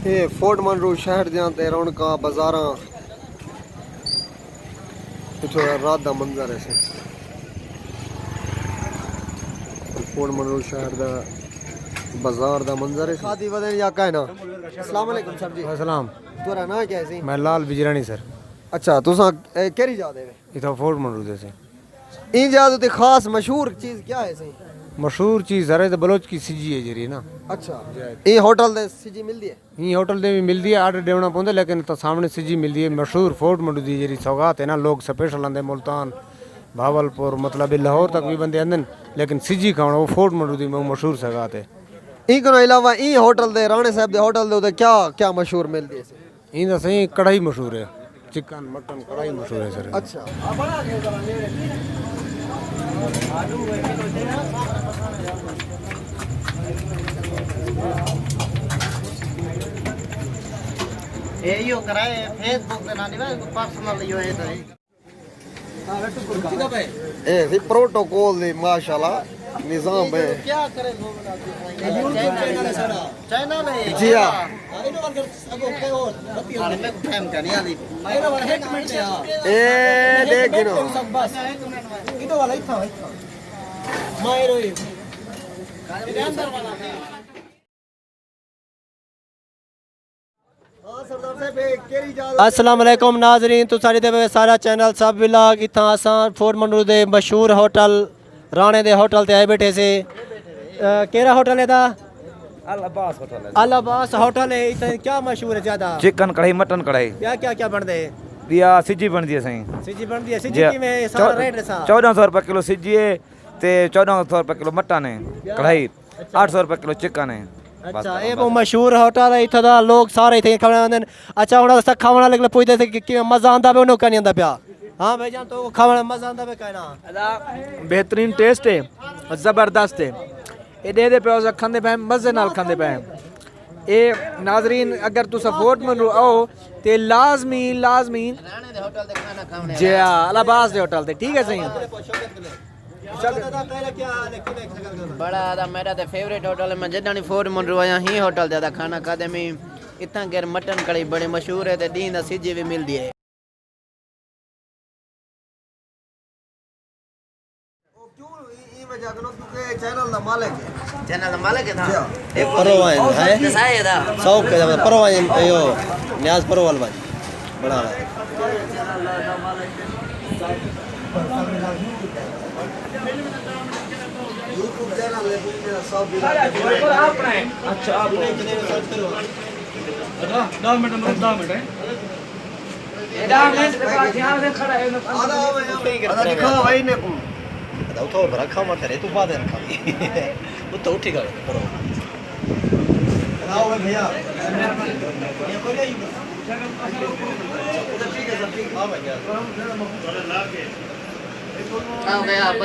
ये फोर्ट मनरू शहर दियां रौनक बाजारा इथों रात का मंजर है फोर्ट मनरू शहर का बाजार का मंजर है शादी वदन या कहना। अस्सलाम वालेकुम सर जी। अस्सलाम। तुरा ना क्या है? मैं लाल बिजरानी सर। अच्छा तुसा केरी जा दे इथों फोर्ट मनरू से इन जादू ते खास मशहूर चीज क्या है सही? मशहूर चीज़ सर तो बलोच की सिजी है जरी ना। अच्छा ये होटल दे सिजी मिलदी है? ये होटल दे भी मिलती है, आर्डर देना पौंदा, लेकिन तो सामने सिजी मिलती है। मशहूर फोर्ट मनरू दी जरी सौगात है ना, लोग स्पेशल आंदे मुल्तान भावलपुर मतलब लाहौर तक भी बंदे आंदे, लेकिन सिजी खाना वो फोर्ट मनरू दी मशहूर सौगात है। इनको अलावा ई होटल दे राणे साहब दे होटल दे उधर क्या क्या मशहूर मिलदी है? इन सही कढ़ाई मशहूर है, चिकन मटन कढ़ाई मशहूर है सर। अच्छा यो कराए फेसबुक पे ना निवा पर्सनल यो है तो ए सी प्रोटोकॉल दे माशाल्लाह निजाम है। क्या करे चाइना ले जी हां ए देख गिनो अस्सलाम वालेकुम नाजरीन, तो सारे दे सारा चैनल सब विलाग इतना असां फोर्ट मनरू दे मशहूर होटल राणे दे होटल ते आए बैठे से। केरा होटल है दा? अल अब्बास होटल है। इतना क्या मशहूर है ज्यादा? चिकन कढ़ाई मटन कढ़ाई क्या क्या क्या बन दे? दिया सिजी बनती है सही। सिजी बन दी है। सिजी की में सारा रेट है सा 1400 रुपए किलो सिजी है ते 1400 रुपए किलो मटन है कढ़ाई 800 रुपए किलो चिकन है। अच्छा ये वो मशहूर होटल है इतना लोग सारे इतने खाने आंदे। अच्छा हुन अस खावण लगे पुछदे थे कि मजा आंदा पे उन्हों का नहीं आंदा पिया? हां भाईजान तो खावण मजा आंदा पे कहना? बेहतरीन टेस्ट है, जबरदस्त है। ये दे पे खाते पे मजे नाल खाते पे। ये नाजरीन अगर तुस फोर्ट मनरू आओ ते लाजमी लाजमी जी अलाबास दे होटल ते ठीक है सही। बड़ा आदा मेरा ते फेवरेट होटल है। मैं जदानी फोर्ट मनरू आया ही होटल दे खाना खादे में इतना गैर मटन कढ़ी बड़ी मशहूर है ते दीन दा सिजी भी मिलदी है। चैनल दा मालिक है। चैनल मालिक है था एक परवान है दसाए दा शौक के परवान यो न्याज परवाल भाई बना रहा है। यूट्यूब चैनल है मेरा सब अच्छा आप सर्च करो 10 मिनट में 10 मिनट है 10 मिनट के बाद ध्यान से खड़ा है आधा दिखा भाई ने को तो रखा मत रे तू बाद रखा वो तो ठीक है करो आओ भैया आओ गया